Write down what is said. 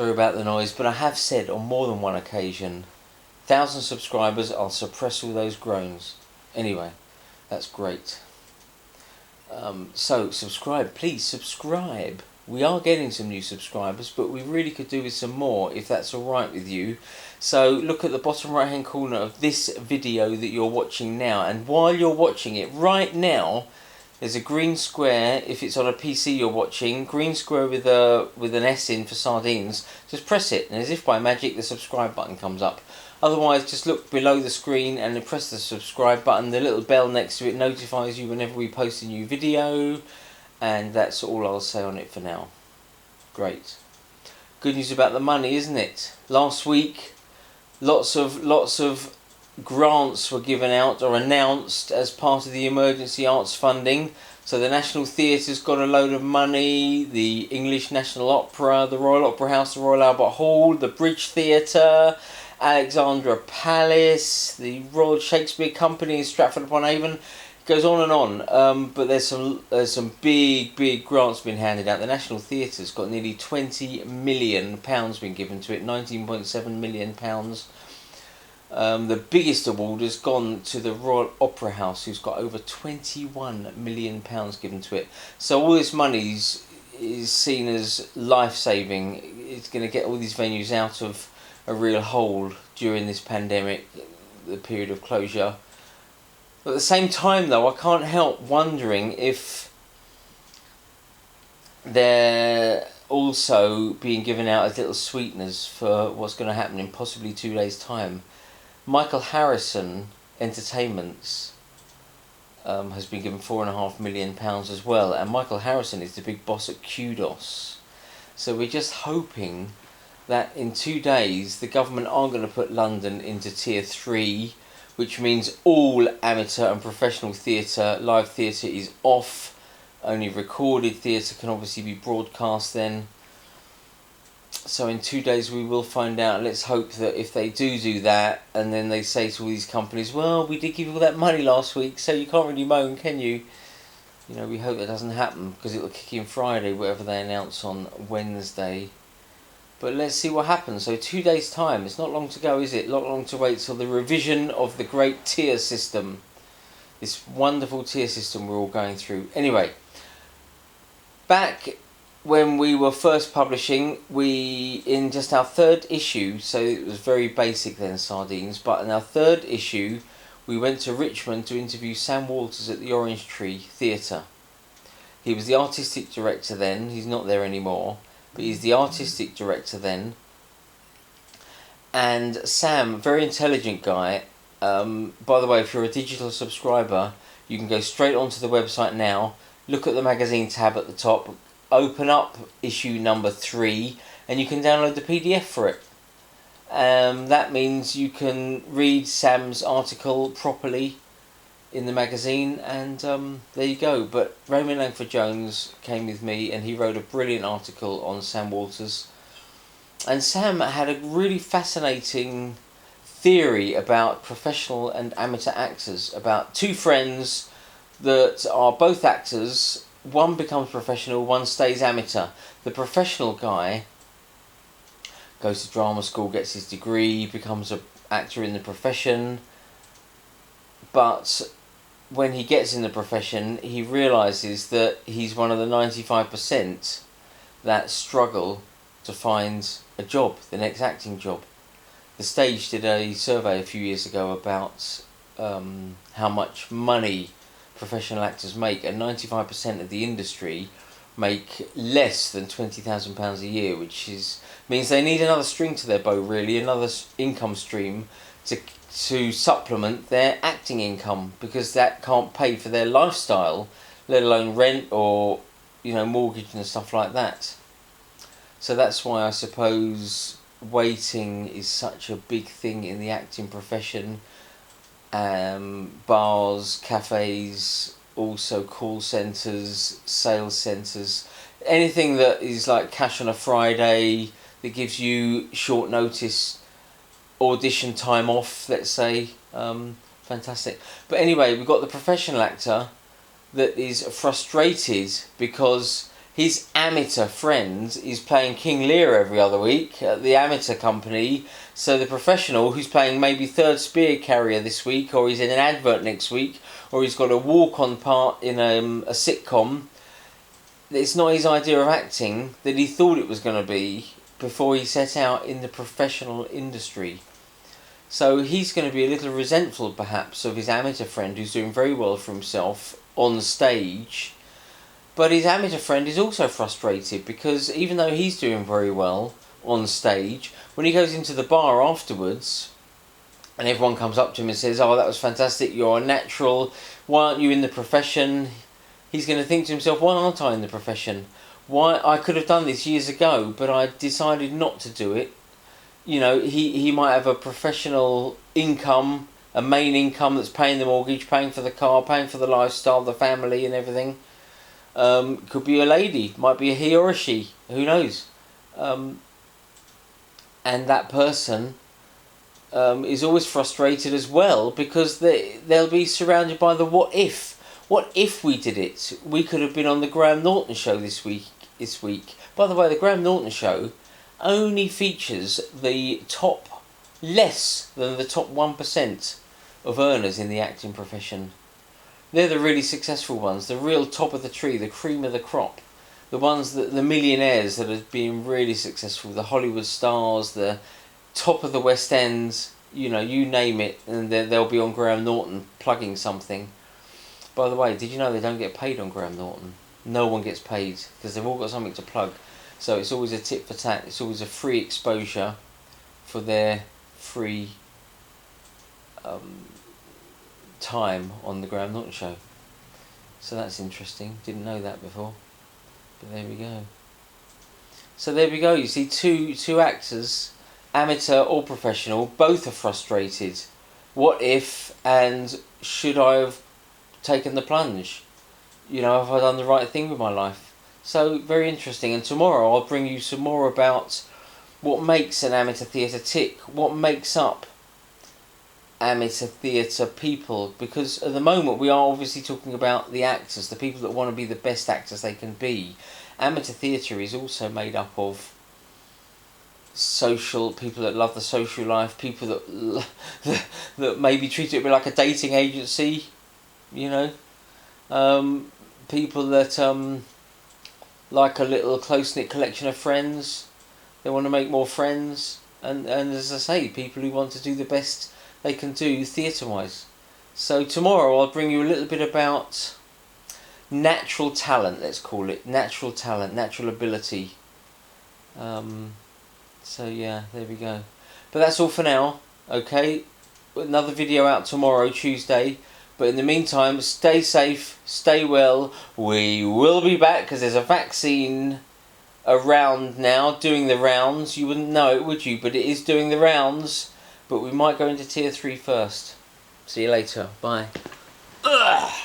Sorry about the noise, but I have said on more than one occasion, 1,000 subscribers, I'll suppress all those groans. Anyway, that's great. So subscribe, please subscribe. We are getting some new subscribers, but we really could do with some more if that's alright with you. So look at the bottom right hand corner of this video that you're watching now, and while you're watching it right now, there's a green square. If it's on a PC you're watching, green square with an S in for sardines. Just press it, and as if by magic the subscribe button comes up. Otherwise, just look below the screen and then press the subscribe button. The little bell next to it notifies you whenever we post a new video, and that's all I'll say on it for now. Great. Good news about the money, isn't it? Last week, lots of grants were given out or announced as part of the emergency arts funding. So the National Theatre's got a load of money, the English National Opera, the Royal Opera House, the Royal Albert Hall, the Bridge Theatre, Alexandra Palace, the Royal Shakespeare Company in Stratford-upon-Avon. It goes on and on, but there's some big grants being handed out. The National Theatre's got nearly £20 million been given to it, £19.7 million. The biggest award has gone to the Royal Opera House, who's got over £21 million given to it. So all this money is seen as life-saving. It's going to get all these venues out of a real hole during this pandemic, the period of closure. But at the same time, though, I can't help wondering if they're also being given out as little sweeteners for what's going to happen in possibly 2 days' time. Michael Harrison Entertainments has been given £4.5 million as well, and Michael Harrison is the big boss at Kudos. So we're just hoping that in 2 days the government aren't going to put London into Tier 3, which means all amateur and professional theatre, live theatre is off. Only recorded theatre can obviously be broadcast then. So in 2 days we will find out. Let's hope that if they do that, and then they say to all these companies, well, we did give you all that money last week, so you can't really moan, can you? You know, we hope that doesn't happen, because it will kick in Friday, whatever they announce on Wednesday. But let's see what happens. So 2 days' time, it's not long to go, is it? Not long to wait till the revision of the great tier system. This wonderful tier system we're all going through. Anyway, back when we were first publishing, in just our third issue, so it was very basic then, sardines, but in our third issue, we went to Richmond to interview Sam Walters at the Orange Tree Theatre. He was the artistic director then, he's not there anymore, but he's the artistic director then. And Sam, very intelligent guy. By the way, if you're a digital subscriber, you can go straight onto the website now, look at the magazine tab at the top, open up issue number 3, and you can download the PDF for it. That means you can read Sam's article properly in the magazine, and there you go. But Raymond Langford-Jones came with me, and he wrote a brilliant article on Sam Walters. And Sam had a really fascinating theory about professional and amateur actors, about two friends that are both actors. One becomes professional, one stays amateur. The professional guy goes to drama school, gets his degree, becomes an actor in the profession, but when he gets in the profession, he realises that he's one of the 95% that struggle to find a job, the next acting job. The Stage did a survey a few years ago about how much money professional actors make, and 95% of the industry make less than £20,000 a year, which means they need another string to their bow, really, another income stream to supplement their acting income, because that can't pay for their lifestyle, let alone rent or mortgage and stuff like that. So that's why I suppose waiting is such a big thing in the acting profession. Bars, cafes, also call centres, sales centres, anything that is like cash on a Friday, that gives you short notice audition time off, let's say. Fantastic. But anyway, we've got the professional actor that is frustrated because his amateur friend is playing King Lear every other week at the amateur company. So the professional, who's playing maybe third spear carrier this week, or he's in an advert next week, or he's got a walk-on part in a sitcom, it's not his idea of acting that he thought it was going to be before he set out in the professional industry. So he's going to be a little resentful perhaps of his amateur friend who's doing very well for himself on stage. But his amateur friend is also frustrated because even though he's doing very well on stage, when he goes into the bar afterwards and everyone comes up to him and says, "Oh, that was fantastic, you're a natural, why aren't you in the profession?" He's going to think to himself, why aren't I in the profession? Why, I could have done this years ago, but I decided not to do it. You know, he might have a professional income, a main income that's paying the mortgage, paying for the car, paying for the lifestyle, the family and everything. Could be a lady, might be a he or a she, who knows? And that person is always frustrated as well because they'll be surrounded by the what if. What if we did it? We could have been on the Graham Norton show this week. By the way, the Graham Norton show only features the top, less than the top 1% of earners in the acting profession. They're the really successful ones, the real top of the tree, the cream of the crop. The ones that the millionaires that are being really successful, the Hollywood stars, the top of the West End, you know, you name it, and they'll be on Graham Norton plugging something. By the way, did you know they don't get paid on Graham Norton? No one gets paid because they've all got something to plug. So it's always a tit for tat. It's always a free exposure for their free time on the Graham Norton show. So that's interesting. Didn't know that before. But there we go. So there we go. You see, two actors, amateur or professional, both are frustrated. What if and should I have taken the plunge? You know, have I done the right thing with my life? So very interesting. And tomorrow I'll bring you some more about what makes an amateur theatre tick, what makes up amateur theatre people, because at the moment we are obviously talking about the actors, the people that want to be the best actors they can be. Amateur theatre is also made up of social people that love the social life, people that maybe treat it a bit like a dating agency, you know, people that like a little close-knit collection of friends. They want to make more friends, and as I say, people who want to do the best they can do theatre-wise. So tomorrow I'll bring you a little bit about natural talent, let's call it. Natural talent, natural ability. So yeah, there we go. But that's all for now, okay? Another video out tomorrow, Tuesday. But in the meantime, stay safe, stay well. We will be back because there's a vaccine around now, doing the rounds. You wouldn't know it, would you? But it is doing the rounds. But we might go into tier 3 first. See you later. Bye. Ugh.